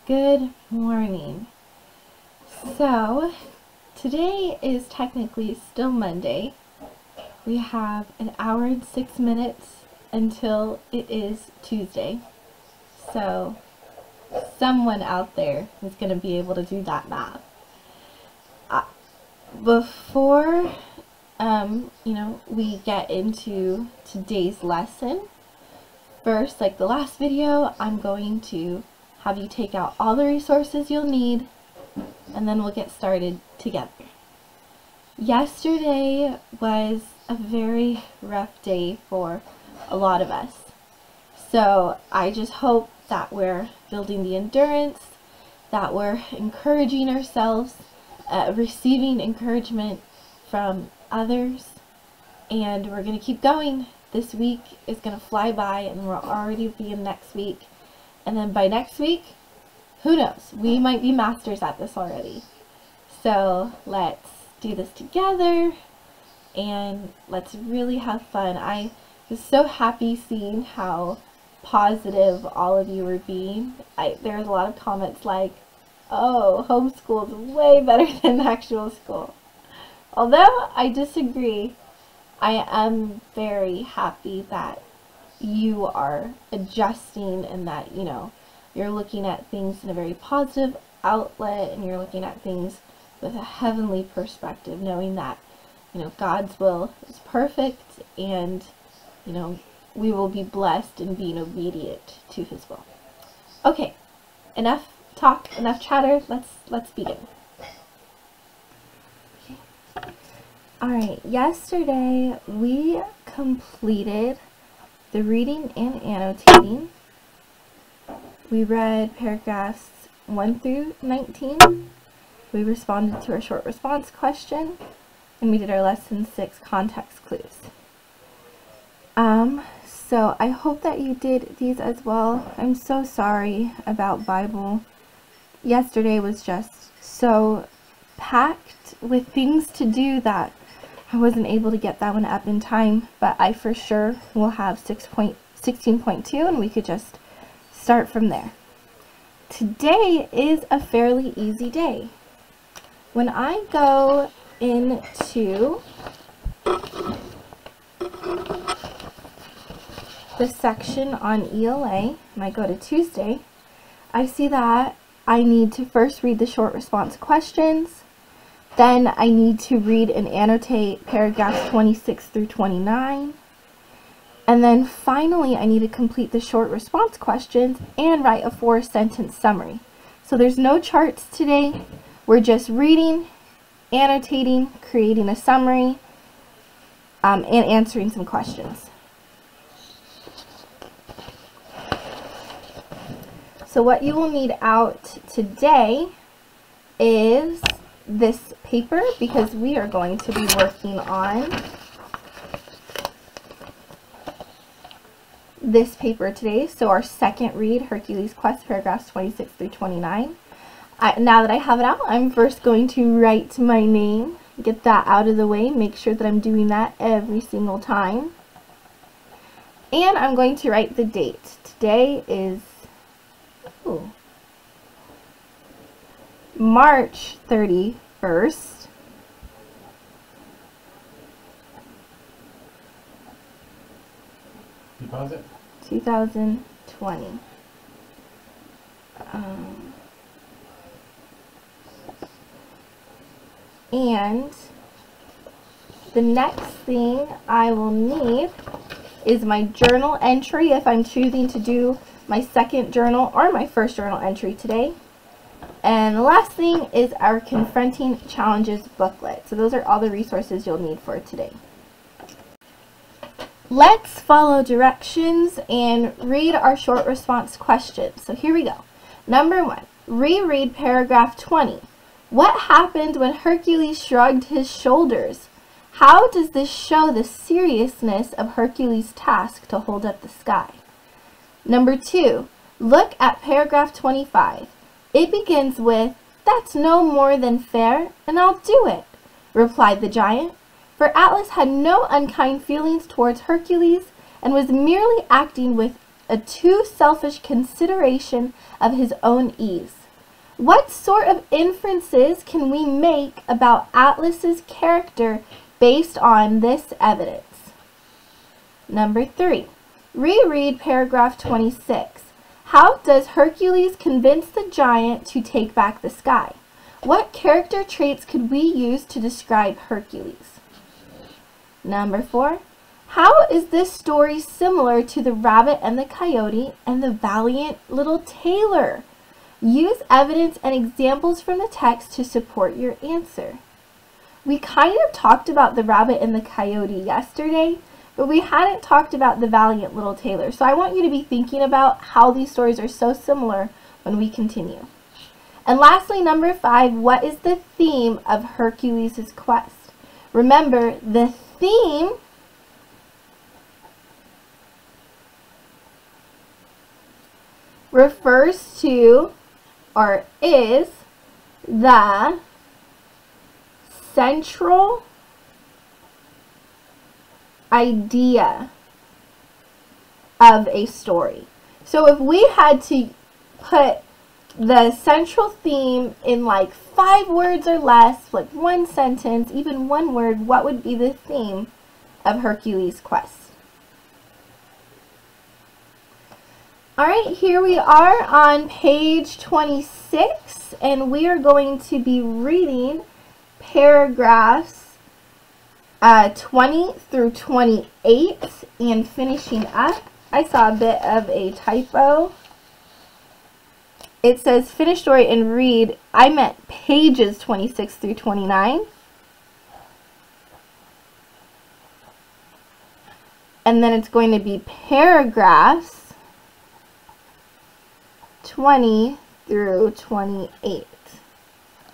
Good morning. So, today is technically still Monday. We have an hour and 6 minutes until it is Tuesday. So, someone out there is going to be able to do that math. Before, we get into today's lesson, first, like the last video, I'm going to have you take out all the resources you'll need, and then we'll get started together. Yesterday was a very rough day for a lot of us. So I just hope that we're building the endurance, that we're encouraging ourselves, receiving encouragement from others, and we're going to keep going. This week is going to fly by and we'll already be in next week. And then by next week, who knows? We might be masters at this already. So let's do this together and let's really have fun. I was so happy seeing how positive all of you were being. There was a lot of comments like, oh, homeschool is way better than actual school. Although I disagree, I am very happy that you are adjusting and that, you're looking at things in a very positive outlet and you're looking at things with a heavenly perspective, knowing that, God's will is perfect and, we will be blessed in being obedient to His will. Okay, enough talk, enough chatter, let's begin. Alright, yesterday we completed the reading and annotating. We read paragraphs 1 through 19. We responded to our short response question, and we did our lesson 6 context clues. So I hope that you did these as well. I'm so sorry about Bible. Yesterday was just so packed with things to do that I wasn't able to get that one up in time, but I for sure will have 16.2 and we could just start from there. Today is a fairly easy day. When I go into the section on ELA, and I go to Tuesday, I see that I need to first read the short response questions. Then I need to read and annotate paragraphs 26 through 29. And then finally I need to complete the short response questions and write a 4-sentence summary. So there's no charts today. We're just reading, annotating, creating a summary, and answering some questions. So what you will need out today is this paper, because we are going to be working on this paper today. So our second read, HerculesQuest, paragraphs 26 through 29. Now that I have it out, I'm first going to write my name, get that out of the way, make sure that I'm doing that every single time. And I'm going to write the date. Today is March 31st. Deposit? 2020. And the next thing I will need is my journal entry if I'm choosing to do my second journal or my first journal entry today. And the last thing is our Confronting Challenges booklet. So those are all the resources you'll need for today. Let's follow directions and read our short response questions. So here we go. Number 1, reread paragraph 20. What happened when Hercules shrugged his shoulders? How does this show the seriousness of Hercules' task to hold up the sky? Number 2, look at paragraph 25. It begins with, "That's no more than fair, and I'll do it," replied the giant, for Atlas had no unkind feelings towards Hercules and was merely acting with a too selfish consideration of his own ease. What sort of inferences can we make about Atlas's character based on this evidence? Number 3. Reread paragraph 26. How does Hercules convince the giant to take back the sky? What character traits could we use to describe Hercules? Number 4. How is this story similar to the rabbit and the coyote and the valiant little tailor? Use evidence and examples from the text to support your answer. We kind of talked about the rabbit and the coyote yesterday, but we hadn't talked about the valiant little tailor. So I want you to be thinking about how these stories are so similar when we continue. And lastly, number 5, what is the theme of Hercules' quest? Remember, the theme refers to or is the central idea of a story. So if we had to put the central theme in like 5 words or less, like 1 sentence, even 1 word, what would be the theme of Hercules' quest? Alright, here we are on page 26, and we are going to be reading paragraphs 20 through 28 and finishing up. I saw a bit of a typo. It says finish story and read. I meant pages 26 through 29. And then it's going to be paragraphs 20 through 28. So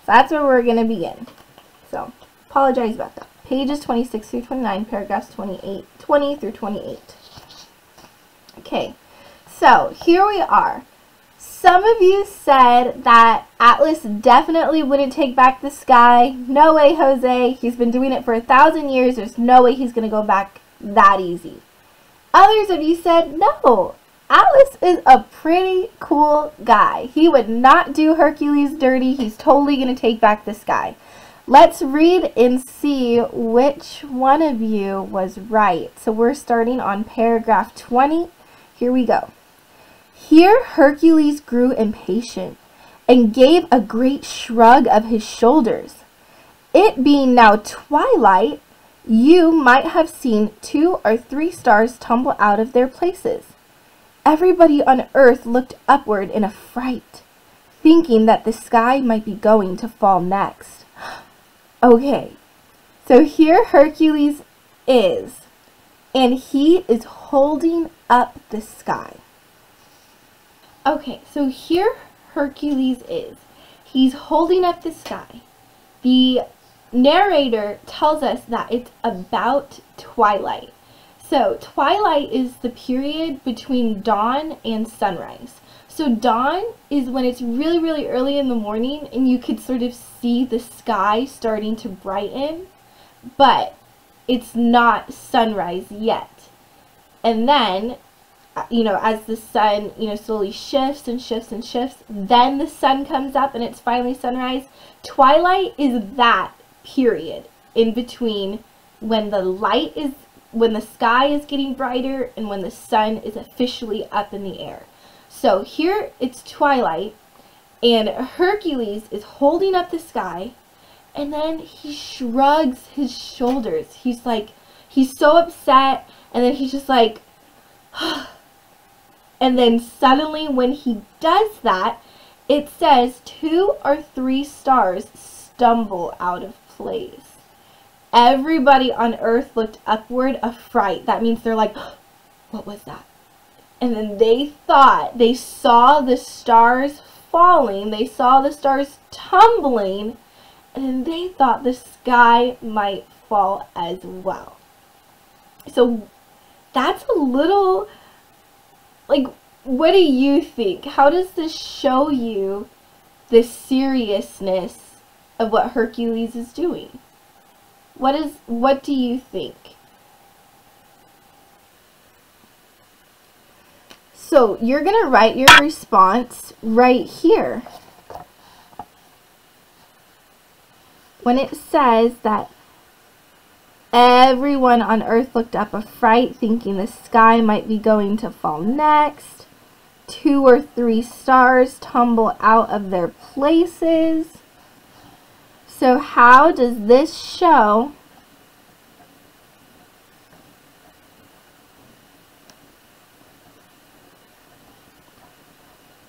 that's where we're going to begin. So, apologize about that. Pages 26 through 29, paragraphs 20 through 28. Okay, so here we are. Some of you said that Atlas definitely wouldn't take back the sky. No way, Jose. He's been doing it for 1,000 years. There's no way he's going to go back that easy. Others of you said, no, Atlas is a pretty cool guy. He would not do Hercules dirty. He's totally going to take back the sky. Let's read and see which one of you was right. So we're starting on paragraph 20. Here we go. Here Hercules grew impatient and gave a great shrug of his shoulders. It being now twilight, you might have seen 2 or 3 stars tumble out of their places. Everybody on earth looked upward in a fright, thinking that the sky might be going to fall next. Okay, so here Hercules is, and he is holding up the sky. Okay, so here Hercules is. He's holding up the sky. The narrator tells us that it's about twilight. So twilight is the period between dawn and sunrise. So dawn is when it's really, really early in the morning and you could sort of see the sky starting to brighten, but it's not sunrise yet. And then, as the sun, slowly shifts and shifts and shifts, then the sun comes up and it's finally sunrise. Twilight is that period in between when the sky is getting brighter and when the sun is officially up in the air. So here it's twilight and Hercules is holding up the sky and then he shrugs his shoulders. He's so upset and then he's just like, and then suddenly when he does that, it says 2 or 3 stars stumble out of place. Everybody on earth looked upward, affright. That means they're like, what was that? And then they saw the stars falling, they saw the stars tumbling, and then they thought the sky might fall as well. So that's a little, what do you think? How does this show you the seriousness of what Hercules is doing? What do you think? So you're going to write your response right here. When it says that everyone on earth looked up affright, thinking the sky might be going to fall next. 2 or 3 stars tumble out of their places. So how does this show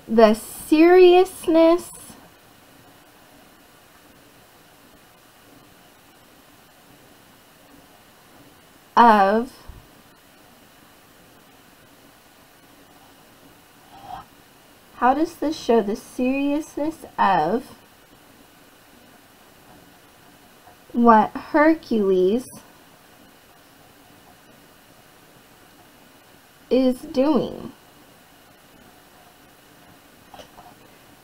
the seriousness of how does this show the seriousness of what Hercules is doing?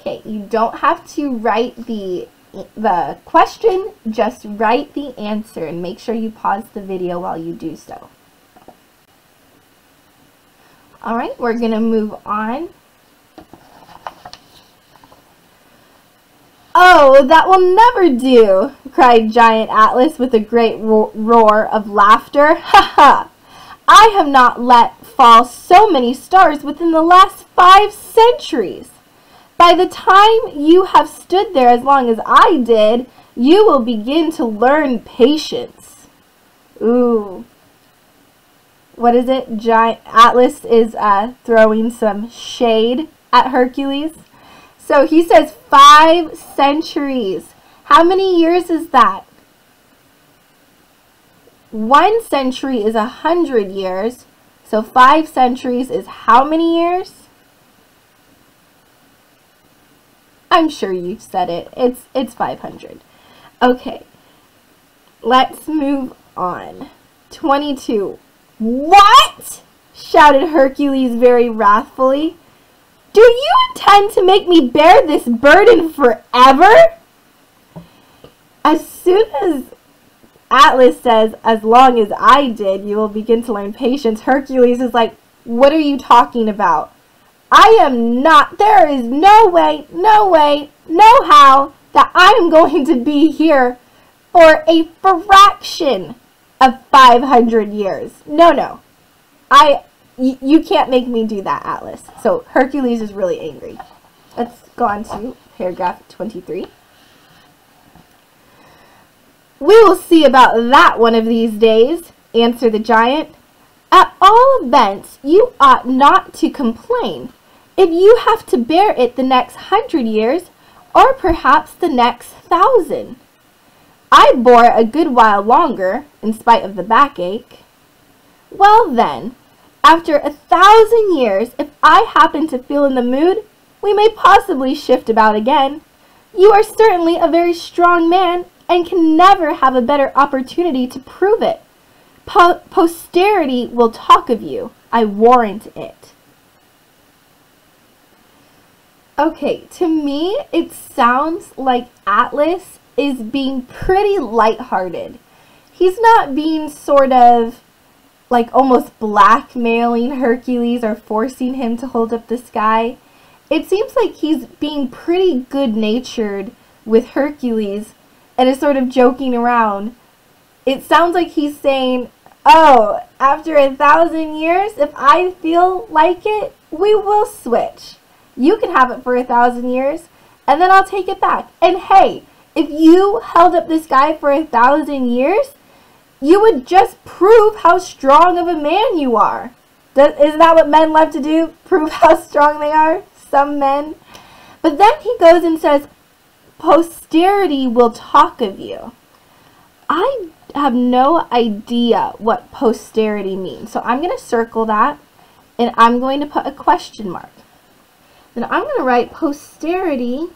Okay, you don't have to write the question, just write the answer and make sure you pause the video while you do so. Alright, we're going to move on. "Oh, that will never do," cried Giant Atlas with a great roar of laughter. "Ha ha! I have not let fall so many stars within the last 5 centuries. By the time you have stood there as long as I did, you will begin to learn patience." Ooh. What is it? Giant Atlas is throwing some shade at Hercules. So he says 5 centuries. How many years is that? 1 century is 100 years. So 5 centuries is how many years? I'm sure you've said it. It's 500. Okay. Let's move on. 22. "What?" shouted Hercules very wrathfully. "Do you intend to make me bear this burden forever?" As soon as Atlas says, "As long as I did, you will begin to learn patience," Hercules is like, "What are you talking about? I am not, there is no way, no how that I am going to be here for a fraction of 500 years. No. You can't make me do that, Atlas." So Hercules is really angry. Let's go on to paragraph 23. "We will see about that one of these days," answered the giant. "At all events, you ought not to complain if you have to bear it the next 100 years, or perhaps the next 1,000. I bore it a good while longer, in spite of the backache. Well then, after 1,000 years, if I happen to feel in the mood, we may possibly shift about again. You are certainly a very strong man, and can never have a better opportunity to prove it. Posterity will talk of you, I warrant it." Okay, to me, it sounds like Atlas is being pretty lighthearted. He's not being sort of like almost blackmailing Hercules or forcing him to hold up the sky. It seems like he's being pretty good-natured with Hercules and is sort of joking around. It sounds like he's saying, "Oh, after 1,000 years, if I feel like it, we will switch. You can have it for 1,000 years, and then I'll take it back. And hey, if you held up this guy for 1,000 years, you would just prove how strong of a man you are." Isn't that what men love to do? Prove how strong they are? Some men. But then he goes and says, "Posterity will talk of you." I have no idea what posterity means. So I'm going to circle that, and I'm going to put a question mark. Then I'm going to write posterity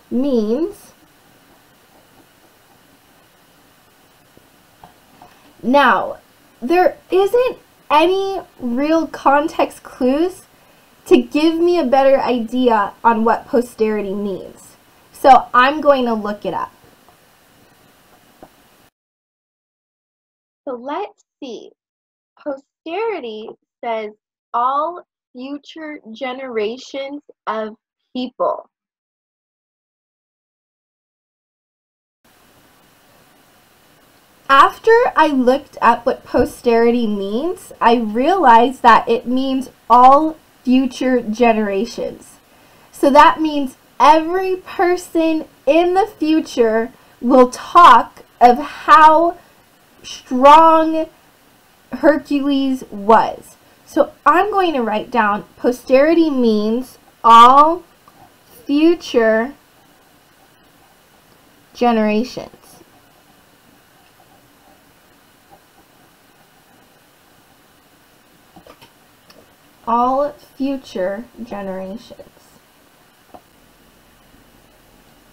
means. Now, there isn't any real context clues to give me a better idea on what posterity means. So I'm going to look it up. So let's see. posterity says all future generations of people. After I looked up what posterity means, I realized that it means all future generations. So that means every person in the future will talk of how strong Hercules was. So I'm going to write down posterity means all future generations. All future generations.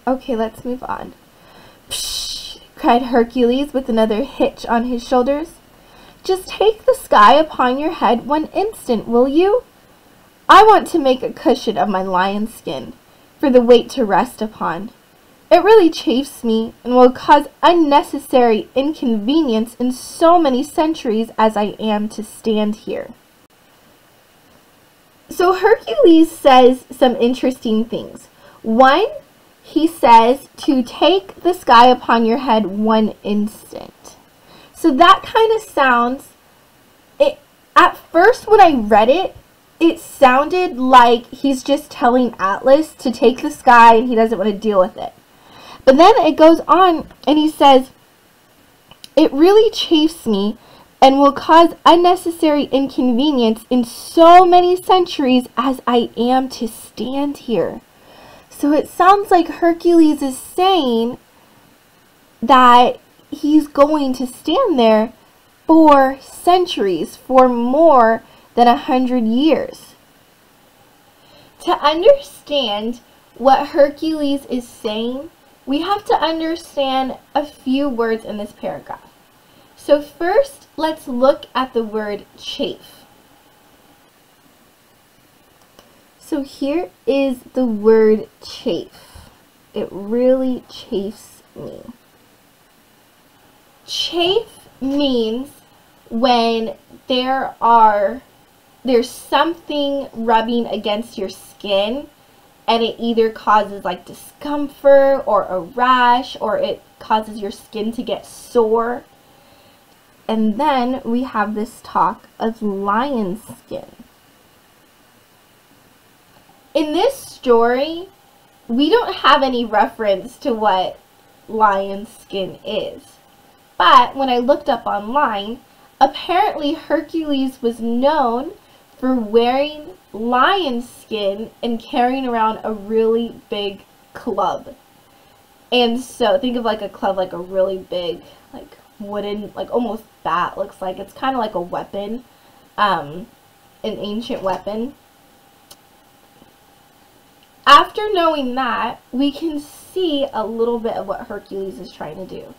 Okay, let's move on. Psh! Cried Hercules with another hitch on his shoulders. Just take the sky upon your head one instant, will you? I want to make a cushion of my lion's skin for the weight to rest upon. It really chafes me and will cause unnecessary inconvenience in so many centuries as I am to stand here. So Hercules says some interesting things. One, he says to take the sky upon your head one instant. So that kind of sounds, at first when I read it, it sounded like he's just telling Atlas to take the sky and he doesn't want to deal with it. But then it goes on and he says, it really chafes me and will cause unnecessary inconvenience in so many centuries as I am to stand here. So it sounds like Hercules is saying that he's going to stand there for centuries, for more than 100 years. To understand what Hercules is saying, we have to understand a few words in this paragraph. So first, let's look at the word chafe. So here is the word chafe. It really chafes me. Chafe means when there's something rubbing against your skin and it either causes like discomfort or a rash or it causes your skin to get sore. And then we have this talk of lion skin. In this story, we don't have any reference to what lion skin is. But when I looked up online, apparently Hercules was known for wearing lion skin and carrying around a really big club. And so think of like a club, like a really big, like wooden, like almost bat looks like. It's kind of like a weapon, an ancient weapon. After knowing that, we can see a little bit of what Hercules is trying to do.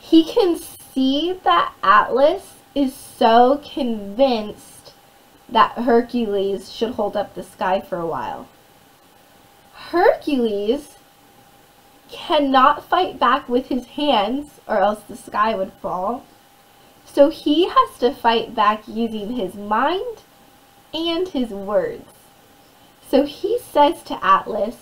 He can see that Atlas is so convinced that Hercules should hold up the sky for a while. Hercules cannot fight back with his hands or else the sky would fall. So he has to fight back using his mind and his words. So he says to Atlas,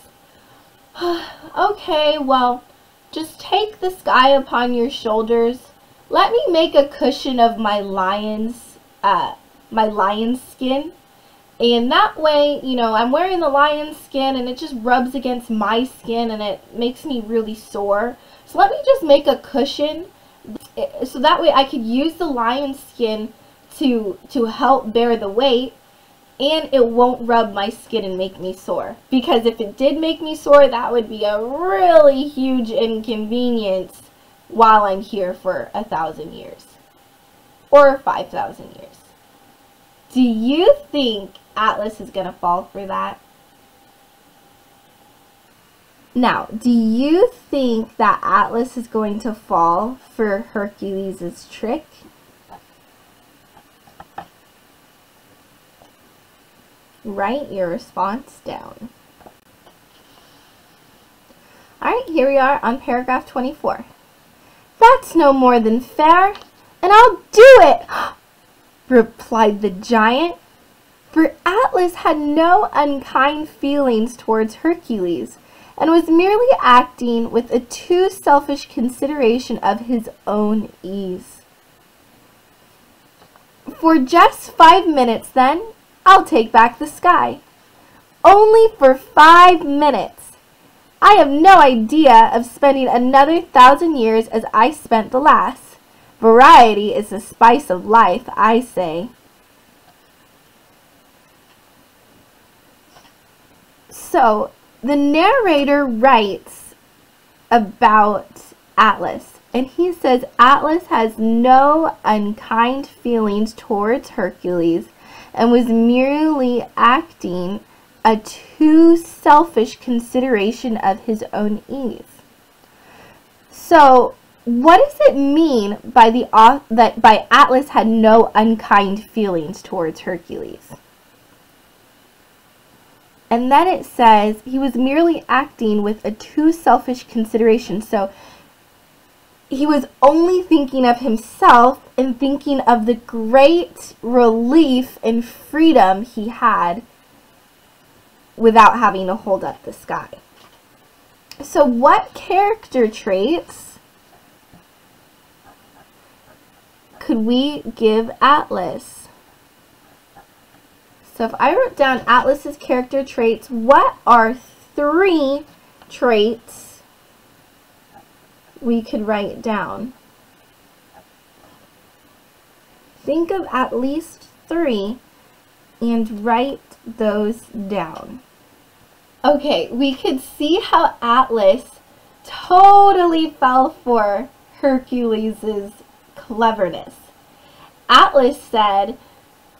okay, well, just take the sky upon your shoulders. Let me make a cushion of my lion's skin. And that way, you know, I'm wearing the lion's skin and it just rubs against my skin and it makes me really sore. So let me just make a cushion so that way I could use the lion's skin to help bear the weight and it won't rub my skin and make me sore. Because if it did make me sore, that would be a really huge inconvenience while I'm here for 1,000 years. Or 5,000 years. Do you think Atlas is going to fall for that? Now, do you think that Atlas is going to fall for Hercules' trick? Write your response down. Alright, here we are on paragraph 24. That's no more than fair, and I'll do it! replied the giant, for Atlas had no unkind feelings towards Hercules, and was merely acting with a too selfish consideration of his own ease. For just 5 minutes, then, I'll take back the sky. Only for 5 minutes. I have no idea of spending another 1,000 years as I spent the last. Variety is the spice of life, I say. So, the narrator writes about Atlas, and he says Atlas has no unkind feelings towards Hercules and was merely acting a too selfish consideration of his own ease. So, what does it mean by Atlas had no unkind feelings towards Hercules? And then it says he was merely acting with a too selfish consideration. So he was only thinking of himself and thinking of the great relief and freedom he had without having to hold up the sky. So what character traits could we give Atlas? So if I wrote down Atlas's character traits, what are 3 traits we could write down? Think of at least 3 and write those down. Okay, we could see how Atlas totally fell for Hercules' cleverness. Atlas said,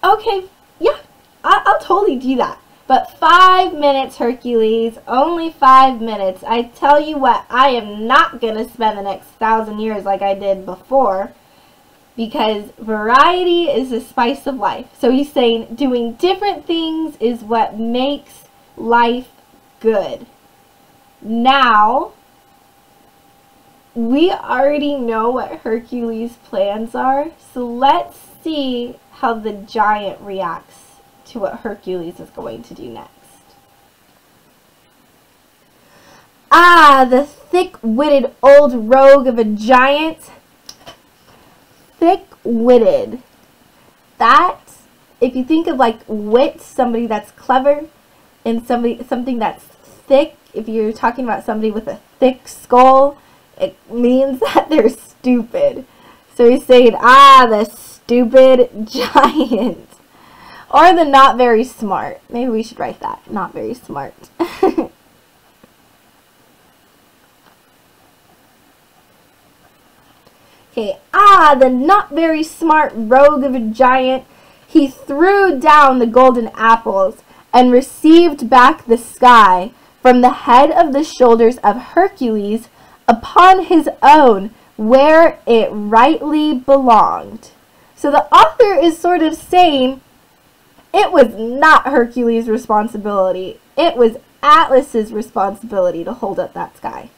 okay, yeah, I'll totally do that. But 5 minutes, Hercules, only 5 minutes. I tell you what, I am not going to spend the next 1,000 years like I did before, because variety is the spice of life. So he's saying doing different things is what makes life good. Now, we already know what Hercules' plans are, so let's see how the giant reacts to what Hercules is going to do next. Ah, the thick-witted old rogue of a giant. Thick-witted. That, if you think of like wit, somebody that's clever, and something that's thick, if you're talking about somebody with a thick skull, it means that they're stupid. So he's saying, ah, the stupid giant. Or the not very smart. Maybe we should write that. Not very smart. Okay. Ah, the not very smart rogue of a giant. He threw down the golden apples and received back the sky from the head of the shoulders of Hercules upon his own, where it rightly belonged. So the author is sort of saying, it was not Hercules' responsibility. It was Atlas's responsibility to hold up that sky.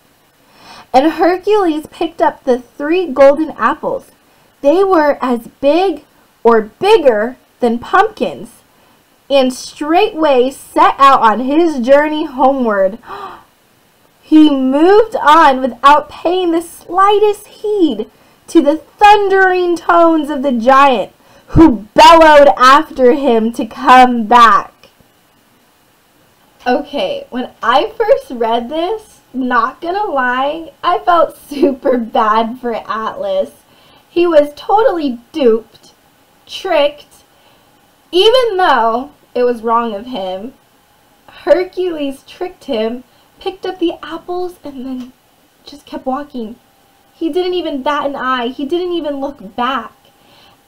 And Hercules picked up the 3 golden apples. They were as big or bigger than pumpkins, and straightway set out on his journey homeward. He moved on without paying the slightest heed to the thundering tones of the giant, who bellowed after him to come back. Okay, when I first read this, not gonna lie, I felt super bad for Atlas. He was totally duped, tricked, even though it was wrong of him. Hercules tricked him, picked up the apples, and then just kept walking. He didn't even bat an eye. He didn't even look back.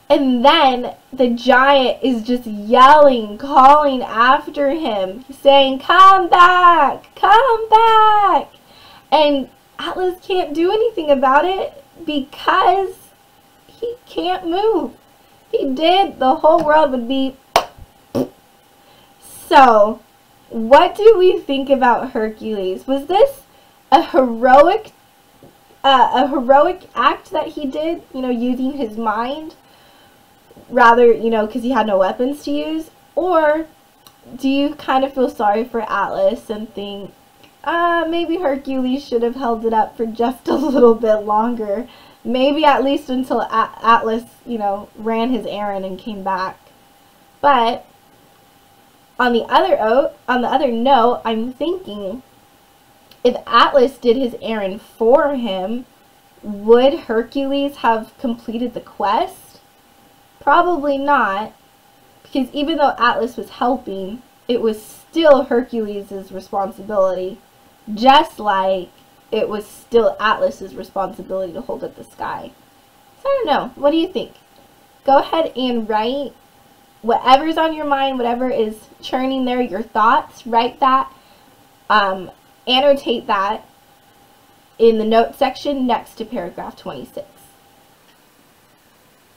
And then the giant is just yelling, calling after him, saying, come back, come back. And Atlas can't do anything about it because he can't move. If he did, the whole world would be... So, what do we think about Hercules? Was this a heroic act that he did, you know, using his mind? rather, you know, because he had no weapons to use? Or do you kind of feel sorry for Atlas and think, maybe Hercules should have held it up for just a little bit longer? Maybe at least until Atlas, you know, ran his errand and came back. But on the other note, I'm thinking, if Atlas did his errand for him, would Hercules have completed the quest? Probably not, because even though Atlas was helping, it was still Hercules' responsibility, just like it was still Atlas's responsibility to hold up the sky. So I don't know. What do you think? Go ahead and write whatever's on your mind, whatever is churning there, your thoughts. Write that. Annotate that in the notes section next to paragraph 26.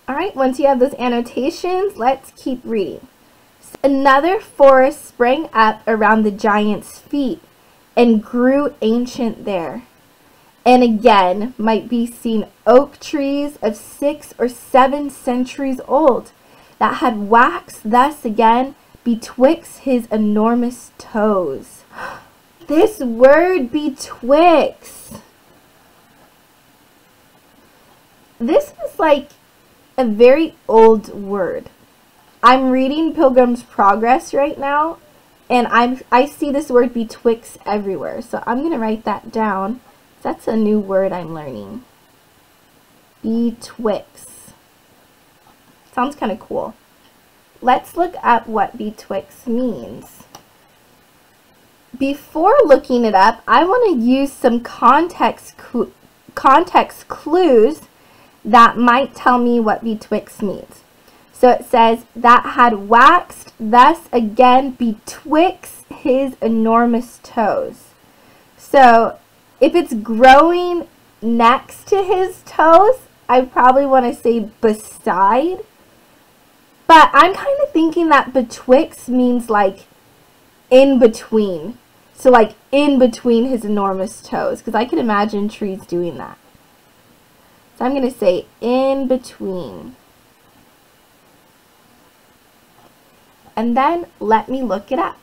Alright, once you have those annotations, let's keep reading. Another forest sprang up around the giant's feet and grew ancient there. And again might be seen oak trees of 6 or 7 centuries old, that had waxed thus again betwixt his enormous toes. This word betwixt. This is like a very old word. I'm reading Pilgrim's Progress right now, and I see this word betwixt everywhere. So I'm going to write that down. That's a new word I'm learning. Betwixt. Sounds kind of cool. Let's look up what betwixt means. Before looking it up, I want to use some context clues that might tell me what betwixt means. So it says, that had waxed thus again betwixt his enormous toes. So if it's growing next to his toes, I probably want to say beside. But I'm kind of thinking that betwixt means like in between. So like in between his enormous toes, because I can imagine trees doing that. So I'm going to say in between. And then let me look it up.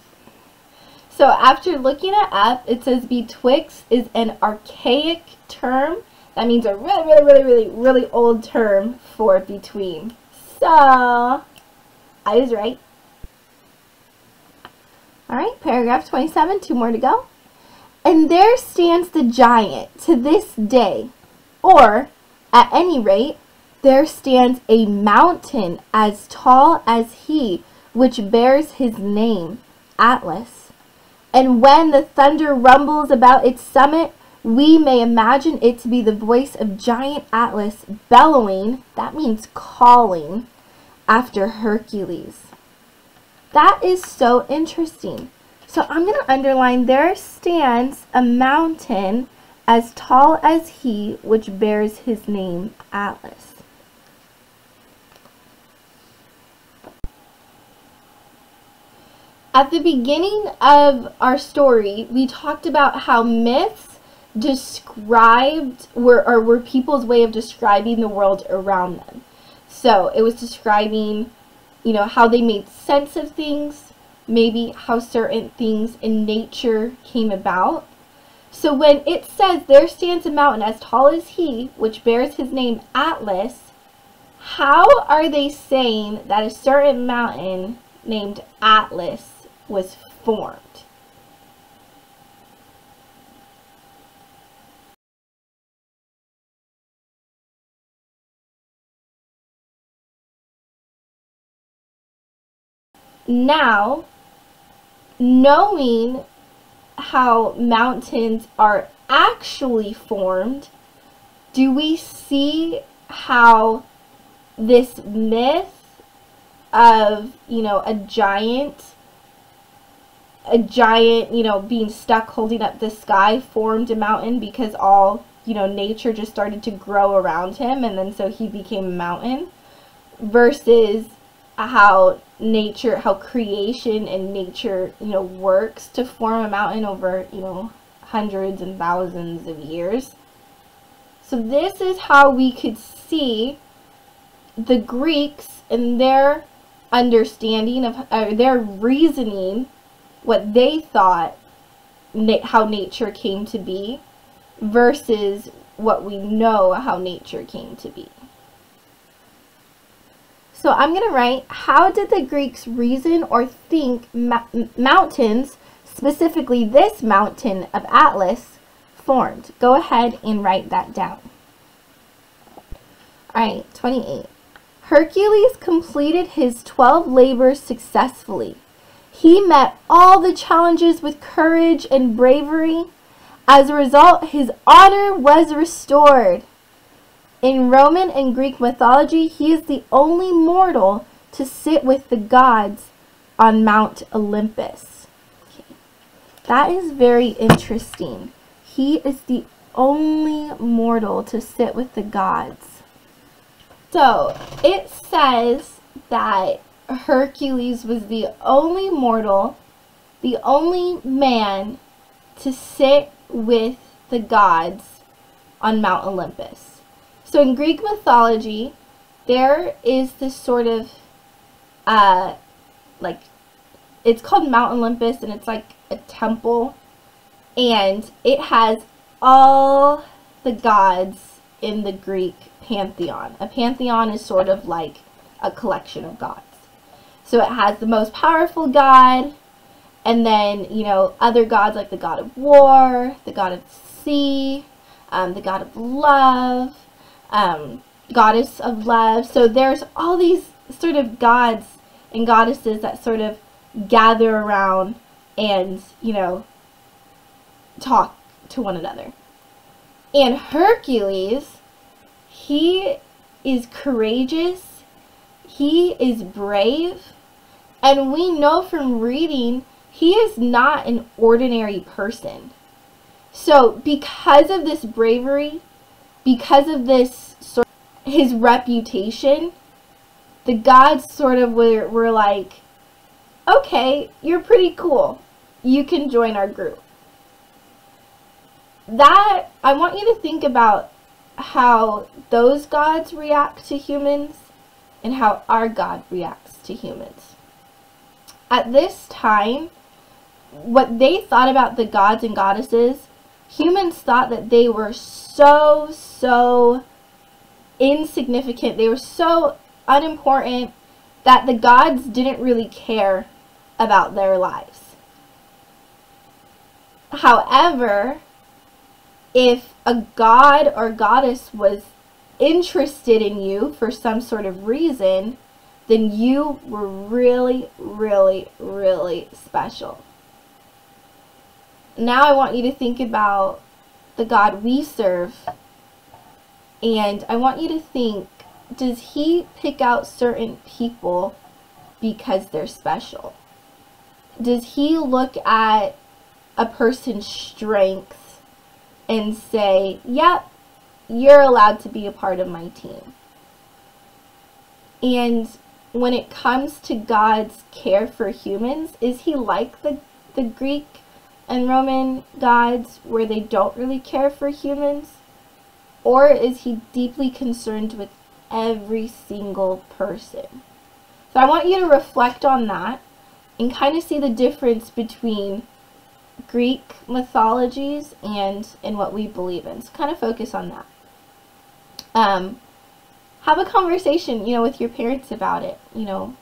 So after looking it up, it says betwixt is an archaic term. That means a really old term for between. So I was right. Alright, paragraph 27, 2 more to go. And there stands the giant to this day, or at any rate, there stands a mountain as tall as he, which bears his name, Atlas. And when the thunder rumbles about its summit, we may imagine it to be the voice of giant Atlas bellowing, that means calling, after Hercules. That is so interesting. So I'm going to underline, there stands a mountain as tall as he, which bears his name, Atlas. At the beginning of our story, we talked about how myths described were people's way of describing the world around them. So it was describing, you know, how they made sense of things, maybe how certain things in nature came about. So when it says, there stands a mountain as tall as he, which bears his name, Atlas, how are they saying that a certain mountain named Atlas was formed? Now, knowing how mountains are actually formed, do we see how this myth of, you know, a giant, you know, being stuck holding up the sky formed a mountain because all, you know, nature just started to grow around him, and then so he became a mountain, versus how nature, how creation and nature, you know, works to form a mountain over, you know, hundreds and thousands of years. So this is how we could see the Greeks and their understanding of their reasoning, what they thought how nature came to be versus what we know how nature came to be. So I'm going to write, how did the Greeks reason or think mountains, specifically this mountain of Atlas, formed? Go ahead and write that down. Alright, 28. Hercules completed his 12 labors successfully. He met all the challenges with courage and bravery. As a result, his honor was restored. In Roman and Greek mythology, he is the only mortal to sit with the gods on Mount Olympus. Okay. That is very interesting. He is the only mortal to sit with the gods. So, it says that Hercules was the only mortal, the only man to sit with the gods on Mount Olympus. So in Greek mythology, there is this sort of, it's called Mount Olympus, and it's like a temple, and it has all the gods in the Greek pantheon. A pantheon is sort of like a collection of gods. So it has the most powerful god, and then, you know, other gods like the god of war, the god of the sea, the god of love, goddess of love. So there's all these sort of gods and goddesses that sort of gather around and, you know, talk to one another. And Hercules, he is courageous, he is brave, and we know from reading he is not an ordinary person. So because of this bravery, because of this sort of his reputation, the gods sort of were like, okay, you're pretty cool. You can join our group. That, I want you to think about how those gods react to humans and how our God reacts to humans. At this time, what they thought about the gods and goddesses, humans thought that they were so insignificant, they were so unimportant that the gods didn't really care about their lives. However, if a god or goddess was interested in you for some sort of reason, then you were really special. Now I want you to think about the God we serve, and I want you to think, does he pick out certain people because they're special? Does he look at a person's strengths and say, yep, you're allowed to be a part of my team? And when it comes to God's care for humans, is he like the Greek and Roman gods where they don't really care for humans? Or is he deeply concerned with every single person? So I want you to reflect on that and kind of see the difference between Greek mythologies and what we believe in. So kind of focus on that. Have a conversation, you know, with your parents about it, you know.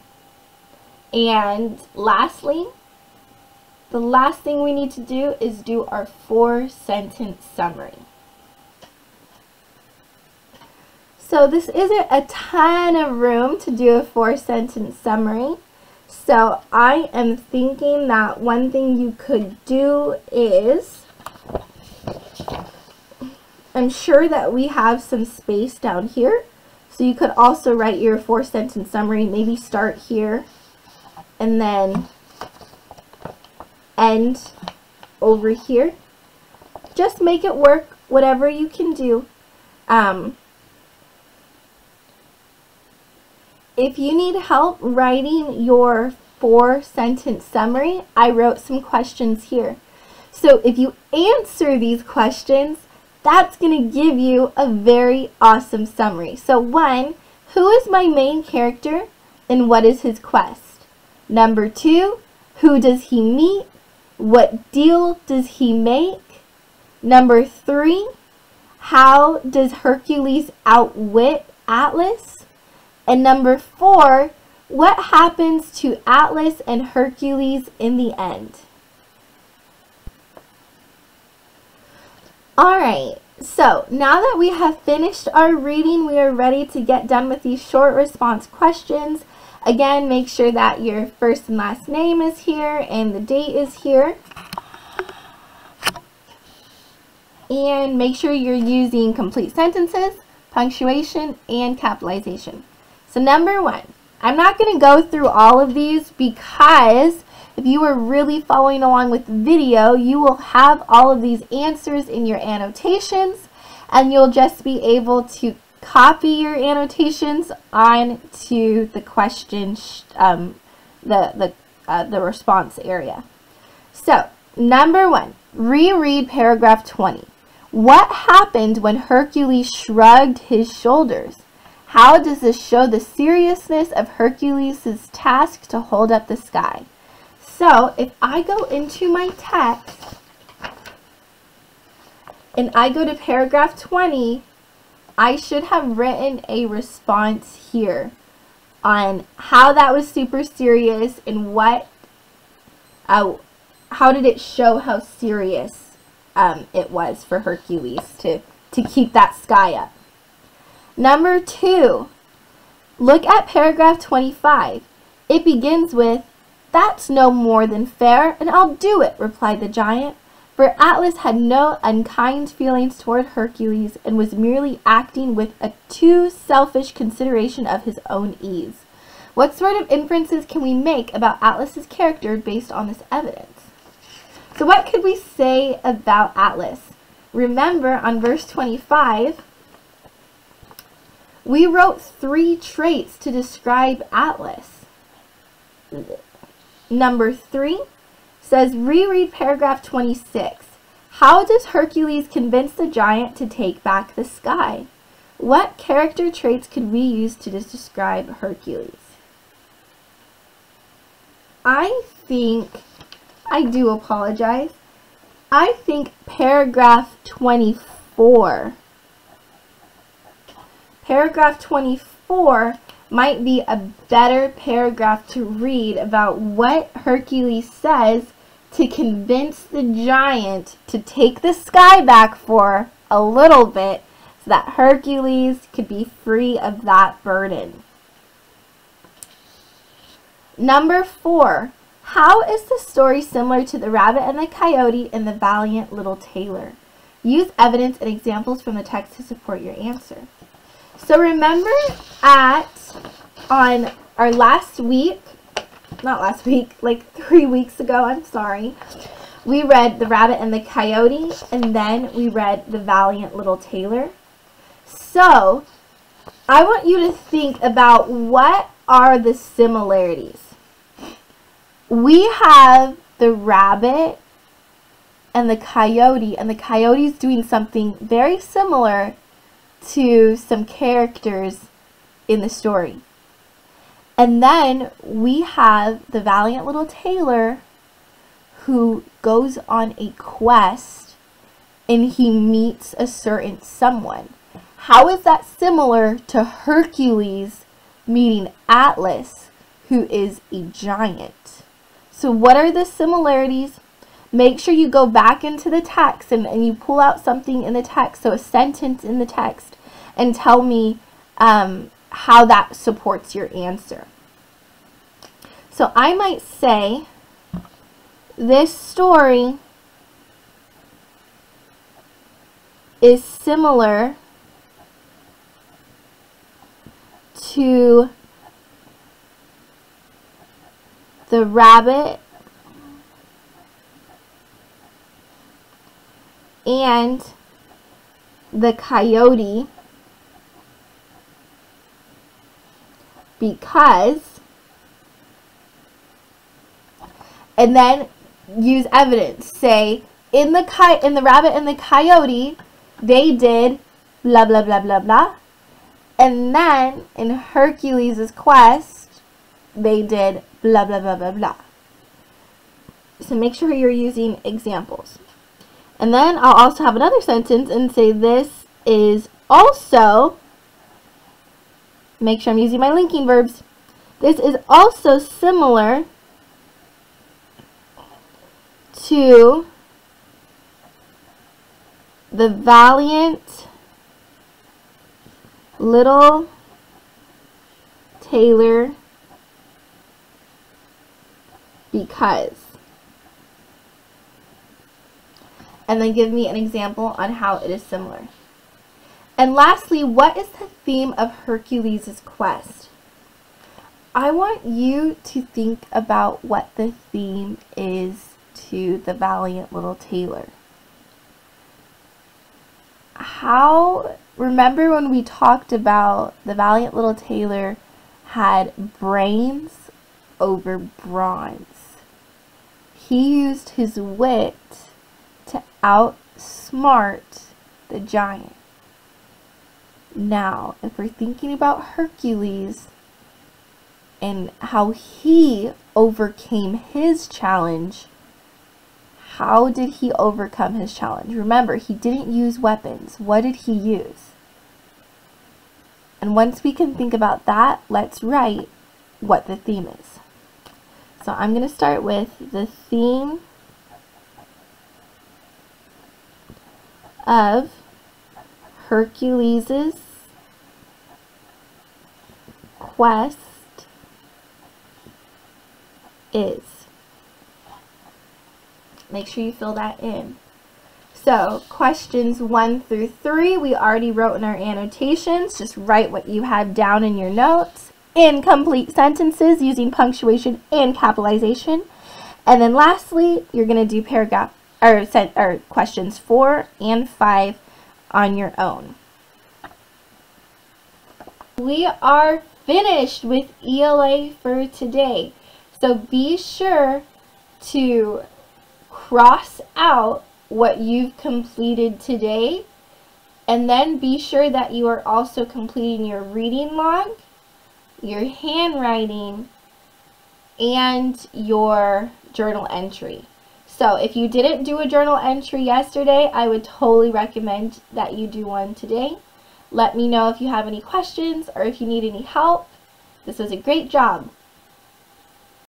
And lastly, the last thing we need to do is do our 4-sentence summary. So this isn't a ton of room to do a 4-sentence summary. So I am thinking that one thing you could do is, I'm sure that we have some space down here. So you could also write your 4-sentence summary, maybe start here and then end over here. Just make it work, whatever you can do. If you need help writing your 4-sentence summary, I wrote some questions here. So if you answer these questions, that's going to give you a very awesome summary. So 1, who is my main character? and what is his quest? Number 2, who does he meet? What deal does he make? Number 3, how does Hercules outwit Atlas? And number 4, what happens to Atlas and Hercules in the end? Alright, so now that we have finished our reading, we are ready to get done with these short response questions. Again, make sure that your first and last name is here and the date is here. And make sure you're using complete sentences, punctuation, and capitalization. So number 1, I'm not going to go through all of these because if you are really following along with the video, you will have all of these answers in your annotations, and you'll just be able to copy your annotations onto the question, the response area. So, number 1, reread paragraph 20. What happened when Hercules shrugged his shoulders? How does this show the seriousness of Hercules' task to hold up the sky? So, if I go into my text and I go to paragraph 20, I should have written a response here on how that was super serious and how did it show how serious it was for Hercules to keep that sky up. Number 2, look at paragraph 25. It begins with, "That's no more than fair, and I'll do it," replied the giant. For Atlas had no unkind feelings toward Hercules and was merely acting with a too selfish consideration of his own ease. What sort of inferences can we make about Atlas's character based on this evidence? So what could we say about Atlas? Remember on verse 25, we wrote 3 traits to describe Atlas. Number 3 says, reread paragraph 26. How does Hercules convince the giant to take back the sky? What character traits could we use to describe Hercules? I do apologize. I think paragraph 24. Paragraph 24 might be a better paragraph to read about what Hercules says to convince the giant to take the sky back for a little bit so that Hercules could be free of that burden. Number 4, how is the story similar to the rabbit and the coyote and the valiant little tailor? Use evidence and examples from the text to support your answer. So remember on our last week, not last week, like 3 weeks ago, I'm sorry, we read the rabbit and the coyote, and then we read the valiant little tailor. So I want you to think about what are the similarities. We have the rabbit and the coyote's doing something very similar to some characters in the story. And then we have the valiant little tailor who goes on a quest and he meets a certain someone. How is that similar to Hercules meeting Atlas, who is a giant? So what are the similarities? Make sure you go back into the text and you pull out something in the text, so a sentence in the text, and tell me how that supports your answer. So I might say, this story is similar to the rabbit and the coyote because, and then use evidence. Say, in the rabbit and the coyote, they did blah blah blah blah blah. And then in Hercules' quest, they did blah, blah, blah, blah, blah. So make sure you're using examples. And then I'll also have another sentence and say this is also, make sure I'm using my linking verbs. This is also similar to the valiant little tailor because. And then give me an example on how it is similar. And lastly, what is the theme of Hercules' quest? I want you to think about what the theme is to the valiant little tailor. Remember when we talked about the valiant little tailor had brains over bronze? He used his wit to outsmart the giant. Now, if we're thinking about Hercules and how he overcame his challenge, how did he overcome his challenge? Remember, he didn't use weapons. What did he use? And once we can think about that, let's write what the theme is. So I'm going to start with the theme of Hercules' quest is. Make sure you fill that in. So questions 1 through 3 we already wrote in our annotations. Just write what you have down in your notes. Incomplete sentences using punctuation and capitalization. And then lastly, you're going to do questions 4 and 5 on your own. We are finished with ELA for today. So be sure to cross out what you've completed today, and then be sure that you are also completing your reading log, your handwriting, and your journal entry. So if you didn't do a journal entry yesterday, I would totally recommend that you do one today. Let me know if you have any questions or if you need any help. This was a great job.